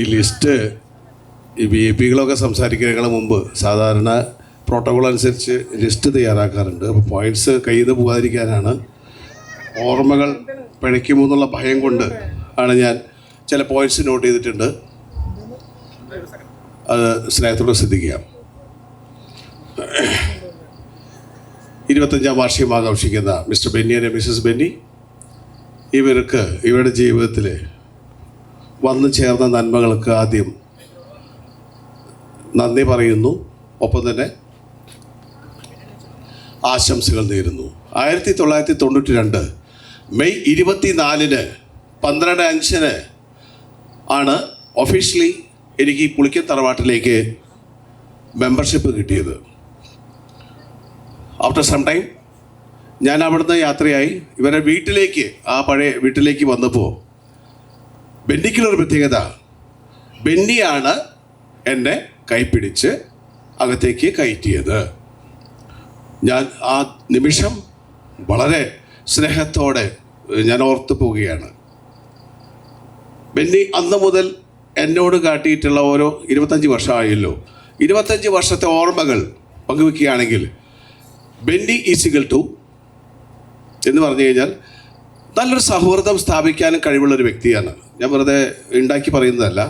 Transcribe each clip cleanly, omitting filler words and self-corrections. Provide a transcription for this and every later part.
ഈ ലിസ്റ്റ് ഈ VIP-കളൊക്കെ സംസാരിക്കുന്നതിന് മുമ്പ് സാധാരണ പ്രോട്ടോകോൾ അനുസരിച്ച് ലിസ്റ്റ് തയ്യാറാക്കാറുണ്ട്. അപ്പോൾ പോയിൻറ്റ്സ് കയ്യിൽ നിന്ന് പോകാതിരിക്കാനാണ്, ഓർമ്മകൾ പിഴയ്ക്കുമോ എന്നുള്ള ഭയം കൊണ്ട് ആണ് ഞാൻ ചില പോയിൻറ്റ്സ് നോട്ട് ചെയ്തിട്ടുണ്ട്. അത് സ്നേഹത്തോടെ ശ്രദ്ധിക്കുക. 25ാം വാർഷികം ആഘോഷിക്കുന്ന mister Benny and missus Benny, ഇവർക്ക് ഇവരുടെ ജീവിതത്തിൽ വന്നു ചേർന്ന നന്മകൾക്ക് ആദ്യം നന്ദി പറയുന്നു. ഒപ്പം തന്നെ ആശംസകൾ നേരുന്നു. 1992 മെയ് 24 12:05 ആണ് ഒഫീഷ്യലി എനിക്ക് ഈ പുളിക്കൽ തറവാട്ടിലേക്ക് മെമ്പർഷിപ്പ് കിട്ടിയത്. ആഫ്റ്റർ സം ടൈം ഞാൻ അവിടുന്ന് യാത്രയായി ഇവരെ വീട്ടിലേക്ക്, ആ പഴയ വീട്ടിലേക്ക് വന്നപ്പോൾ ബെന്നിക്കുള്ളൊരു പ്രത്യേകത, ബെന്നിയാണ് എന്നെ കൈപ്പിടിച്ച് അകത്തേക്ക് കയറ്റിയത്. ഞാൻ ആ നിമിഷം വളരെ സ്നേഹത്തോടെ ഞാൻ ഓർത്തു പോവുകയാണ്. ബെന്നി അന്ന് മുതൽ എന്നോട് കാട്ടിയിട്ടുള്ള ഓരോ 25 വർഷമായല്ലോ, 25 വർഷത്തെ ഓർമ്മകൾ പങ്കുവെക്കുകയാണെങ്കിൽ ബെന്നി ഈസിക്കൽ ടു എന്ന് പറഞ്ഞു കഴിഞ്ഞാൽ നല്ലൊരു സൗഹൃദം സ്ഥാപിക്കാനും കഴിവുള്ളൊരു വ്യക്തിയാണ്. ഞാൻ വെറുതെ ഉണ്ടാക്കി പറയുന്നതല്ല,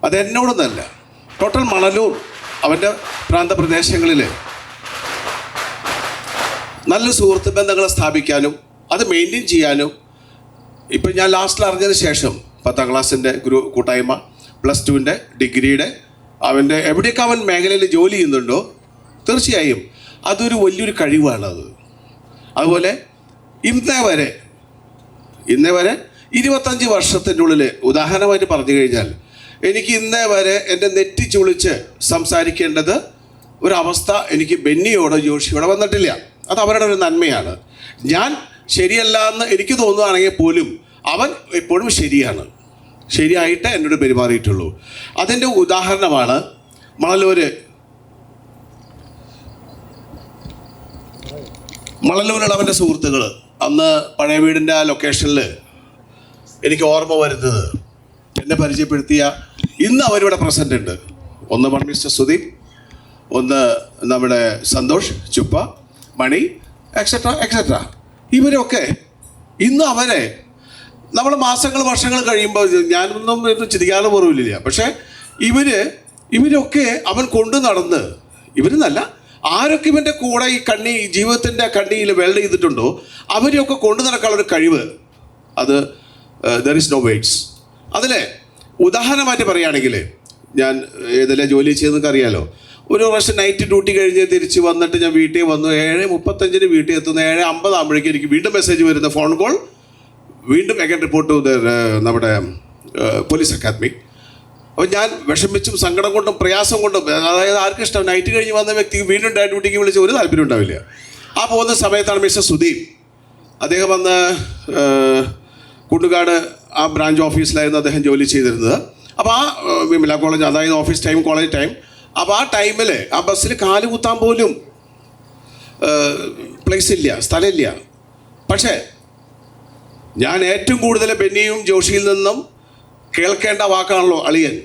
അത് എന്നോടൊന്നല്ല, ടോട്ടൽ മണലൂർ അവൻ്റെ പ്രാന്തപ്രദേശങ്ങളിൽ നല്ല സുഹൃത്ത് ബന്ധങ്ങൾ സ്ഥാപിക്കാനും അത് മെയിൻറ്റെയിൻ ചെയ്യാനും. ഇപ്പം ഞാൻ ലാസ്റ്റിൽ അറിഞ്ഞതിന് ശേഷം 10ാം ക്ലാസ്സിൻ്റെ കൂട്ടായ്മ, +2ൻ്റെ ഡിഗ്രിയുടെ, അവൻ്റെ എവിടെയൊക്കെ അവൻ മേഖലയിൽ ജോലി ചെയ്യുന്നുണ്ടോ തീർച്ചയായും അതൊരു വലിയൊരു കഴിവാണത്. അതുപോലെ ഇന്നേ വരെ 25 വർഷത്തിൻ്റെ ഉള്ളിൽ ഉദാഹരണമായിട്ട് പറഞ്ഞു കഴിഞ്ഞാൽ എനിക്ക് ഇന്നേ വരെ എൻ്റെ നെറ്റി ചുളിച്ച് സംസാരിക്കേണ്ടത് ഒരവസ്ഥ എനിക്ക് ബെന്നിയോടോ ജോഷിയോടോ വന്നിട്ടില്ല. അത് അവരുടെ ഒരു നന്മയാണ്. ഞാൻ ശരിയല്ല എന്ന് എനിക്ക് തോന്നുകയാണെങ്കിൽ പോലും അവൻ എപ്പോഴും ശരിയായിട്ട് എന്നോട് പെരുമാറിയിട്ടുള്ളൂ. അതിൻ്റെ ഉദാഹരണമാണ് മണലൂരിലുള്ള അവൻ്റെ സുഹൃത്തുക്കൾ. അന്ന് പഴയ വീടിൻ്റെ ആ ലൊക്കേഷനിൽ എനിക്ക് ഓർമ്മ വരുന്നത്, എന്നെ പരിചയപ്പെടുത്തിയ, ഇന്ന് അവരിവിടെ പ്രസൻ്റ് ഉണ്ട്. ഒന്ന് മിസ്റ്റർ സുദീപ്, ഒന്ന് നമ്മുടെ സന്തോഷ്, ചുപ്പ, മണി, എക്സെട്ര. ഇവരൊക്കെ ഇന്ന് അവരെ നമ്മൾ വർഷങ്ങൾ കഴിയുമ്പോൾ ഞാനൊന്നും ഇത് ചിന്തിക്കാതെ പോലുമില്ല. പക്ഷേ ഇവരൊക്കെ അവൻ കൊണ്ടു നടന്ന്, ഇവരെന്നല്ല ആരൊക്കെ ഇവൻ്റെ കൂടെ ഈ ജീവിതത്തിൻ്റെ കണ്ണിയിൽ വെൽഡ് ചെയ്തിട്ടുണ്ടോ അവരെയൊക്കെ കൊണ്ടു നടക്കാനുള്ളൊരു കഴിവ്, അത് ദർ ഈസ് നോ വേർഡ്സ്. അതിലെ ഉദാഹരണമായിട്ട് പറയുകയാണെങ്കിൽ, ഞാൻ ഏതെല്ലാം ജോലി ചെയ്തെന്നൊക്കെ അറിയാലോ. ഒരു പ്രാവശ്യം നൈറ്റ് ഡ്യൂട്ടി കഴിഞ്ഞ് തിരിച്ച് വന്നിട്ട് ഞാൻ വീട്ടിൽ വന്നു. 7:35 വീട്ടിൽ എത്തുന്നു. 7:50 ആകുമ്പോഴേക്കും എനിക്ക് വീണ്ടും മെസ്സേജ് വരുന്ന ഫോൺ കോൾ, വീണ്ടും അഗൈൻ റിപ്പോർട്ട് നമ്മുടെ പോലീസ് അക്കാദമി. അപ്പോൾ ഞാൻ വിഷമിച്ചും സങ്കടം കൊണ്ടും പ്രയാസം കൊണ്ടും, അതായത് ആർക്കും ഇഷ്ടം നൈറ്റ് കഴിഞ്ഞ് വന്ന വ്യക്തിക്ക് വീണ്ടും ഡ്യൂട്ടിക്ക് വിളിച്ച് ഒരു താല്പര്യം ഉണ്ടാവില്ല. ആ പോകുന്ന സമയത്താണ് മിസ്റ്റർ സുദീപ്, അദ്ദേഹം വന്ന് കുണ്ടുകാട് ആ ബ്രാഞ്ച് ഓഫീസിലായിരുന്നു അദ്ദേഹം ജോലി ചെയ്തിരുന്നത്. അപ്പോൾ ആ വിമല കോളേജ്, അതായത് ഓഫീസ് ടൈം, കോളേജ് ടൈം. അപ്പോൾ ആ ടൈമിൽ ആ ബസ്സിൽ കാല് കുത്താൻ പോലും പ്ലേസ് ഇല്ല, സ്ഥലമില്ല. പക്ഷേ ഞാൻ ഏറ്റവും കൂടുതൽ ബെന്നിയും ജോഷിയിൽ നിന്നും കേൾക്കേണ്ട വാക്കാണല്ലോ അളിയൻ.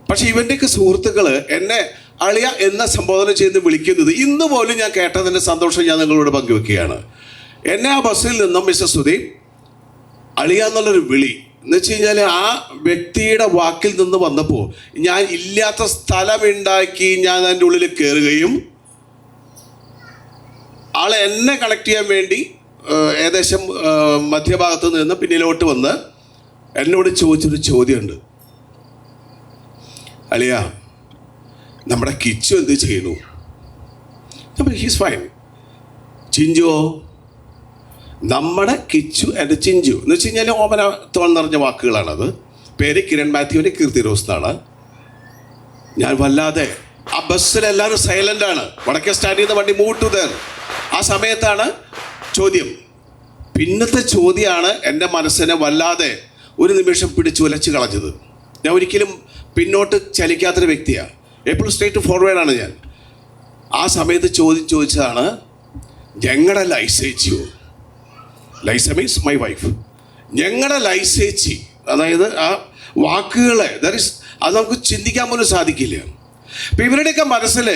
പക്ഷേ ഇവൻ്റെയൊക്കെ സുഹൃത്തുക്കൾ എന്നെ അളിയ എന്ന സംബോധന ചെയ്ത് വിളിക്കുന്നത് ഇന്ന് പോലും ഞാൻ കേട്ടതിൻ്റെ സന്തോഷം ഞാൻ നിങ്ങളോട് പങ്കുവെക്കുകയാണ്. എന്നെ ആ ബസ്സിൽ നിന്നും മിസ്റ്റർ സുദീപ് അളിയ എന്നുള്ളൊരു വിളി എന്ന് വെച്ച് കഴിഞ്ഞാൽ ആ വ്യക്തിയുടെ വാക്കിൽ നിന്ന് വന്നപ്പോൾ ഞാൻ ഇല്ലാത്ത സ്ഥലമുണ്ടാക്കി ഞാൻ അതിൻ്റെ ഉള്ളിൽ കയറുകയും ആളെ എന്നെ കളക്ട് ചെയ്യാൻ വേണ്ടി ഏകദേശം മധ്യഭാഗത്ത് നിന്ന് പിന്നിലോട്ട് വന്ന് എന്നോട് ചോദിച്ചൊരു ചോദ്യമുണ്ട്, അളിയ നമ്മുടെ കിച്ചു എന്ത് ചെയ്യുന്നു? He's fine. ചിഞ്ചുവോ? നമ്മുടെ കിച്ചു എൻ്റെ ചിഞ്ചു എന്ന് വെച്ച് കഴിഞ്ഞാൽ ഓമന തോൾ നിറഞ്ഞ വാക്കുകളാണത്. പേര് കിരൺ മാത്യുവിൻ്റെ കീർത്തി റോസ് എന്നാണ്. ഞാൻ വല്ലാതെ, ആ ബസ്സിൽ എല്ലാവരും സൈലൻ്റാണ്. വടക്കേ സ്റ്റാൻഡിൽ നിന്ന് വണ്ടി മൂവ് ടു ദർ. ആ സമയത്താണ് ചോദ്യം. പിന്നത്തെ ചോദ്യമാണ് എൻ്റെ മനസ്സിനെ വല്ലാതെ ഒരു നിമിഷം പിടിച്ച് ഉലച്ച് കളഞ്ഞത്. ഞാൻ ഒരിക്കലും പിന്നോട്ട് ചലിക്കാത്തൊരു വ്യക്തിയാണ്, എപ്പോഴും സ്ട്രേറ്റ് ഫോർവേഡാണ് ഞാൻ. ആ സമയത്ത് ചോദിച്ചതാണ്, ഞങ്ങളുടെ ലൈസേച്ചിയോ? ലൈസ മീൻസ് മൈ വൈഫ്. ഞങ്ങളുടെ ലൈസേച്ചി, അതായത് ആ വാക്കുകളെ അത് നമുക്ക് ചിന്തിക്കാൻ പോലും സാധിക്കില്ല. അപ്പം ഇവരുടെയൊക്കെ മനസ്സിൽ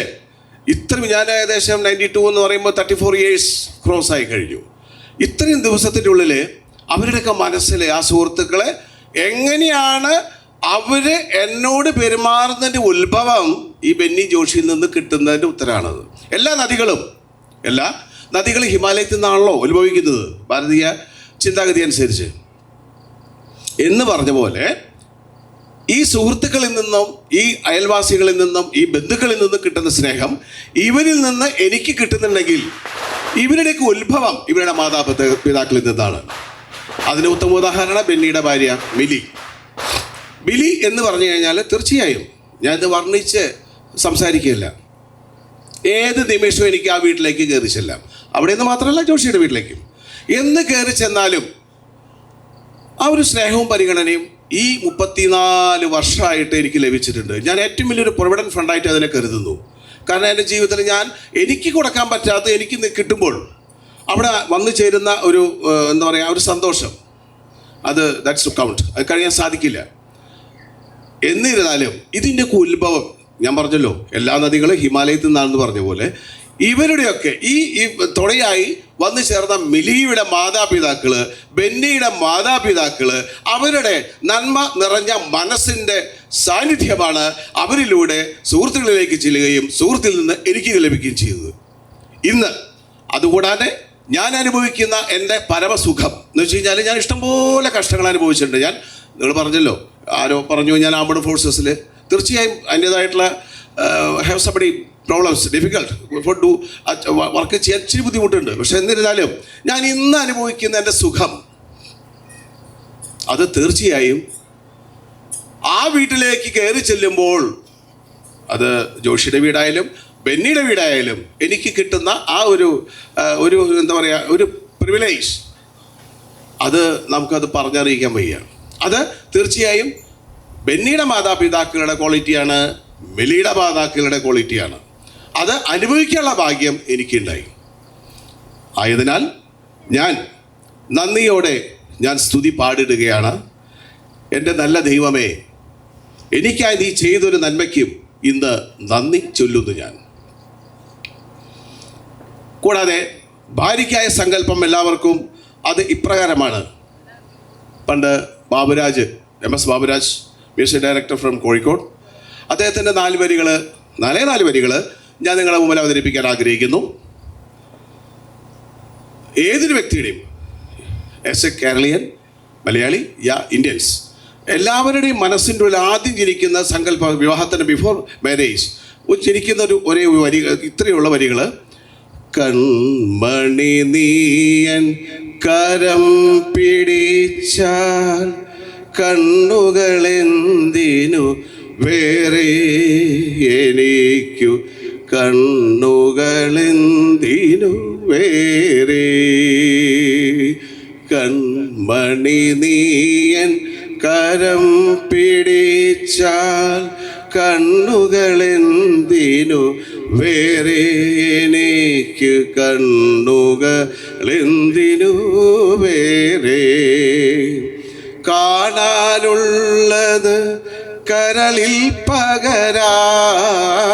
ഇത്രയും, ഞാൻ ഏകദേശം 92 എന്ന് പറയുമ്പോൾ 34 years ക്രോസ് ആയി കഴിഞ്ഞു. ഇത്രയും ദിവസത്തിൻ്റെ ഉള്ളിൽ അവരുടെയൊക്കെ മനസ്സിൽ ആ സുഹൃത്തുക്കളെ എങ്ങനെയാണ് അവർ എന്നോട് പെരുമാറുന്നതിൻ്റെ ഉത്ഭവം ഈ ബെന്നി ജോഷിയിൽ നിന്ന് കിട്ടുന്നതിൻ്റെ ഉത്തരമാണത്. എല്ലാ നദികളും ഹിമാലയത്തിൽ നിന്നാണല്ലോ ഉത്ഭവിക്കുന്നത് ഭാരതീയ ചിന്താഗതി അനുസരിച്ച്. എന്ന് പറഞ്ഞ പോലെ ഈ സുഹൃത്തുക്കളിൽ നിന്നും, ഈ അയൽവാസികളിൽ നിന്നും, ഈ ബന്ധുക്കളിൽ നിന്നും കിട്ടുന്ന സ്നേഹം ഇവരിൽ നിന്ന് എനിക്ക് കിട്ടുന്നുണ്ടെങ്കിൽ ഇവരുടെയൊക്കെ ഉത്ഭവം ഇവരുടെ മാതാപിതാക്കളിൽ നിന്നാണ്. അതിന് ഉത്തമ ഉദാഹരണം ബെന്നിയുടെ ഭാര്യ ബിലി എന്ന് പറഞ്ഞു കഴിഞ്ഞാൽ തീർച്ചയായും ഞാനിത് വർണ്ണിച്ച് സംസാരിക്കുകയില്ല. ഏത് നിമിഷവും എനിക്ക് ആ വീട്ടിലേക്ക് കയറി ചെല്ലാം. അവിടെ നിന്ന് മാത്രമല്ല, ജോഷിയുടെ വീട്ടിലേക്കും എന്ന് കയറി ചെന്നാലും ആ ഒരു സ്നേഹവും പരിഗണനയും ഈ 34 വർഷമായിട്ട് എനിക്ക് ലഭിച്ചിട്ടുണ്ട്. ഞാൻ ഏറ്റവും വലിയൊരു പ്രൊവിഡൻറ്റ് ഫണ്ടായിട്ട് അതിനെ കരുതുന്നു. കാരണം എൻ്റെ ജീവിതത്തിൽ എനിക്ക് കൊടുക്കാൻ പറ്റാത്ത എനിക്ക് കിട്ടുമ്പോൾ അവിടെ വന്നു ചേരുന്ന ഒരു എന്താ പറയുക, ഒരു സന്തോഷം, ദാറ്റ്സ് ടു കൗണ്ട്, അത് കഴിയാൻ സാധിക്കില്ല. എന്നിരുന്നാലും ഇതിൻ്റെയൊക്കെ ഉത്ഭവം ഞാൻ പറഞ്ഞല്ലോ, എല്ലാ നദികളും ഹിമാലയത്തിൽ നിന്നാണെന്ന് പറഞ്ഞ പോലെ ഇവരുടെയൊക്കെ ഈ തുണയായി വന്നു ചേർന്ന മിലിയുടെ മാതാപിതാക്കൾ, ബെന്നിയുടെ മാതാപിതാക്കൾ, അവരുടെ നന്മ നിറഞ്ഞ മനസ്സിൻ്റെ സാന്നിധ്യമാണ് അവരിലൂടെ സുഹൃത്തുക്കളിലേക്ക് ചെല്ലുകയും സുഹൃത്തിൽ നിന്ന് എനിക്ക് ലഭിക്കുകയും ചെയ്തത്. ഇന്ന് അതുകൂടാതെ ഞാൻ അനുഭവിക്കുന്ന എൻ്റെ പരമസുഖം എന്ന് വെച്ച് കഴിഞ്ഞാൽ, ഞാൻ ഇഷ്ടംപോലെ കഷ്ടങ്ങൾ അനുഭവിച്ചിട്ടുണ്ട്. നിങ്ങൾ പറഞ്ഞല്ലോ, ആരോ പറഞ്ഞു ഞാൻ ആംബഡ് ഫോഴ്സസിൽ, തീർച്ചയായും അതിൻ്റേതായിട്ടുള്ള have somebody problems, difficult for do work ചെയ്യാൻ ഇച്ചിരി ബുദ്ധിമുട്ടുണ്ട്. പക്ഷെ എന്നിരുന്നാലും ഞാൻ ഇന്ന് അനുഭവിക്കുന്ന എൻ്റെ സുഖം, അത് തീർച്ചയായും ആ വീട്ടിലേക്ക് കയറി ചെല്ലുമ്പോൾ, അത് ജോഷിയുടെ വീടായാലും ബെന്നിയുടെ വീടായാലും എനിക്ക് കിട്ടുന്ന ആ ഒരു എന്താ പറയുക, ഒരു പ്രിവിലേജ്, അത് നമുക്കത് പറഞ്ഞറിയിക്കാൻ വയ്യ. അത് തീർച്ചയായും ബെന്നിയുടെ മാതാപിതാക്കളുടെ ക്വാളിറ്റിയാണ്, മെലിയുടെ മാതാക്കളുടെ ക്വാളിറ്റിയാണ്. അത് അനുഭവിക്കാനുള്ള ഭാഗ്യം എനിക്കുണ്ടായി. ആയതിനാൽ ഞാൻ നന്ദിയോടെ ഞാൻ സ്തുതി പാടിടുകയാണ്. എൻ്റെ നല്ല ദൈവമേ, എനിക്കായി നീ ചെയ്തൊരു നന്മയ്ക്കും ഇന്ന് നന്ദി ചൊല്ലുന്നു ഞാൻ. കൂടാതെ ഭാര്യയ്ക്കായ സങ്കല്പം എല്ലാവർക്കും അത് ഇപ്രകാരമാണ്. പണ്ട് Baburaj, MS Baburaj, music director from Kozhikode, അദ്ദേഹത്തിൻ്റെ 4 വരികൾ ഞാൻ നിങ്ങളുടെ മുമ്പിൽ അവതരിപ്പിക്കാൻ ആഗ്രഹിക്കുന്നു. ഏതൊരു വ്യക്തിയുടെയും, ആസ് എ കേരളീയൻ, മലയാളി, ഇന്ത്യൻസ്, എല്ലാവരുടെയും മനസ്സിൻ്റെ ഉള്ളിൽ ആദ്യം ജനിക്കുന്ന സങ്കല്പ, വിവാഹത്തിന് ബിഫോർ മാരേജ് ജനിക്കുന്ന ഒരേ വരി, ഇത്രയുള്ള വരികൾ: കൺമണി നീയൻ കരം പിടിച്ചാൽ കണ്ണുകളെന്തിനു വേറെ, എനിക്കു കണ്ണുകളെന്തിനു വേറെ. കൺമണി നീയൻ കരം പിടിച്ചാൽ കണ്ണുകളെന്തിനു വേറെ, എനിക്ക് കണ്ണുകളെന്തിനു വേറെ. കാണാനുള്ളത് കരളിൽ പകരാ